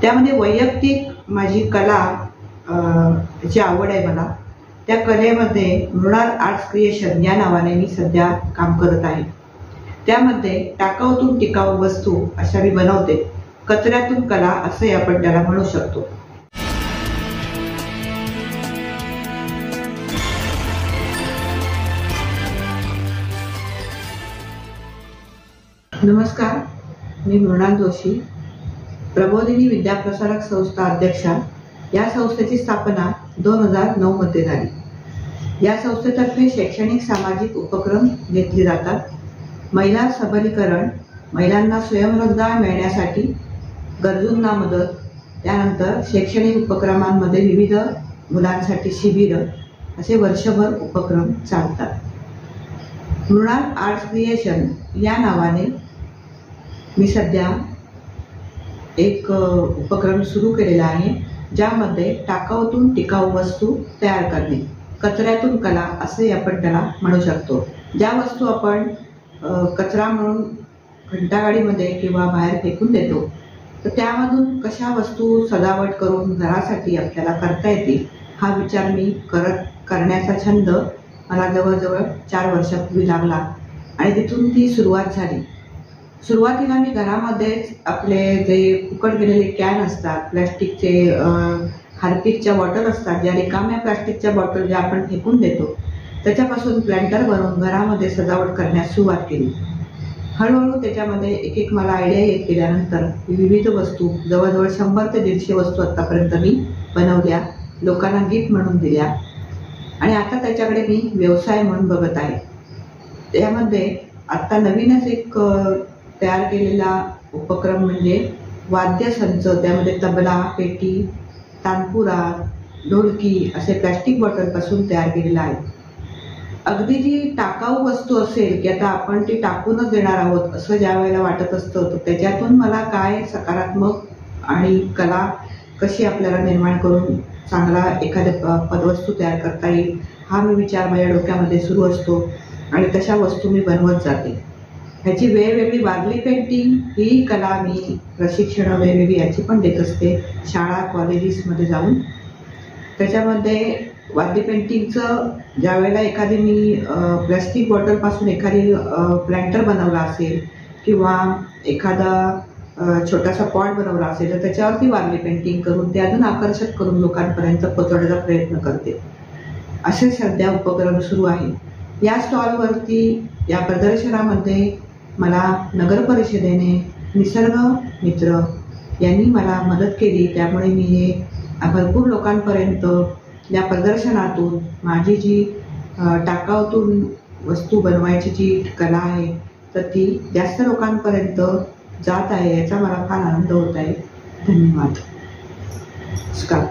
त्यामध्ये वैयक्तिक माझी कला जी आवड आहे मला, त्या कलेमध्ये मृणाल आर्ट्स क्रिएशन या नावाने मी सध्या काम करत आहे। त्यामध्ये टाकाऊतून टिकाऊ वस्तू अशा मी बनवते। कचऱ्यातून कला असे आपण त्याला म्हणू शकतो। नमस्कार, मी मृणाल जोशी, प्रबोधिनी विद्याप्रसारक संस्था अध्यक्षा। या संस्थेची स्थापना 2009 मध्ये झाली। या संस्थेतर्फे शैक्षणिक सामाजिक उपक्रम घेतले जातात। महिला सबलीकरण, महिलांना स्वयंरोजगार मिळण्यासाठी, गरजूंना मदत, त्यानंतर शैक्षणिक उपक्रमांमध्ये विविध मुलांसाठी शिबिर असे वर्षभर उपक्रम चालतात। मृणाल आर्ट्स क्रिएशन या नावाने मी सध्या एक उपक्रम सुरू केलेला आहे, ज्यामध्ये टाकाऊतून टिकाऊ वस्तू तयार करणे, कचऱ्यातून कला असे आपण त्याला म्हणू शकतो। ज्या वस्तू आपण कचरा म्हणून घंटागाडीमध्ये किंवा बाहेर फेकून देतो, तर त्यामधून कशा वस्तू सजावट करून घरासाठी आपल्याला करता येतील, हा विचार मी करण्याचा छंद मला जवळजवळ 4 वर्षापूर्वी लागला आणि तिथून ती सुरुवात झाली। सुरुवातीला मी घरामध्येच आपले जे फुकट गेलेले कॅन असतात, प्लास्टिकचे हार्पिकच्या बॉटल असतात, ज्या रिकाम्या प्लास्टिकच्या बॉटल ज्या आपण फेकून देतो, त्याच्यापासून प्लांटर बनवून घरामध्ये सजावट करण्यास सुरुवात केली। हळूहळू त्याच्यामध्ये एक मला आयडिया येत गेल्यानंतर विविध वस्तू, जवळजवळ 100 ते 150 वस्तू आतापर्यंत मी बनवल्या, लोकांना गिफ्ट म्हणून दिल्या आणि आता त्याच्याकडे मी व्यवसाय म्हणून बघत आहे। त्यामध्ये आता नवीनच एक तयार केलेला उपक्रम म्हणजे वाद्यसंच, त्यामध्ये तबला, पेटी, तानपुरा, ढोलकी असे प्लास्टिक बॉटलपासून तयार केलेला आहे। अगदी जी टाकाऊ वस्तू असेल की आता आपण ती टाकूनच देणार आहोत असं ज्या वेळेला वाटत असतं, तर त्याच्यातून मला काय सकारात्मक आणि कला कशी आपल्याला निर्माण करून चांगला एखाद्या पदवस्तू तयार करता येईल, हा मी विचार माझ्या डोक्यामध्ये सुरू असतो आणि तशा वस्तू मी बनवत जाते। ह्याची वेगवेगळी वारली पेंटिंग ही कला मी प्रशिक्षण वेगवेगळी याची पण देत असते, शाळा कॉलेजेसमध्ये जाऊन। त्याच्यामध्ये वाद्य पेंटिंगचं ज्या वेळेला एखादी मी प्लास्टिक बॉटलपासून एखादी प्लांटर बनवला असेल किंवा एखादा छोटासा पॉट बनवला असेल, तर त्याच्यावरती वारली पेंटिंग करून ते अजून आकर्षक करून लोकांपर्यंत पोहोचवण्याचा प्रयत्न करते। असे सध्या उपक्रम सुरू आहे। या स्टॉलवरती, या प्रदर्शनामध्ये मला नगर परिषदेने निसर्ग मित्र यांनी मला मदत केली, त्यामुळे मी हे भरपूर लोकांपर्यंत या प्रदर्शनातून माझी जी टाकाऊतून वस्तू बनवायची जी कला आहे, तर ती जास्त लोकांपर्यंत जात आहे, याचा मला फार आनंद होत आहे। धन्यवाद। नमस्कार।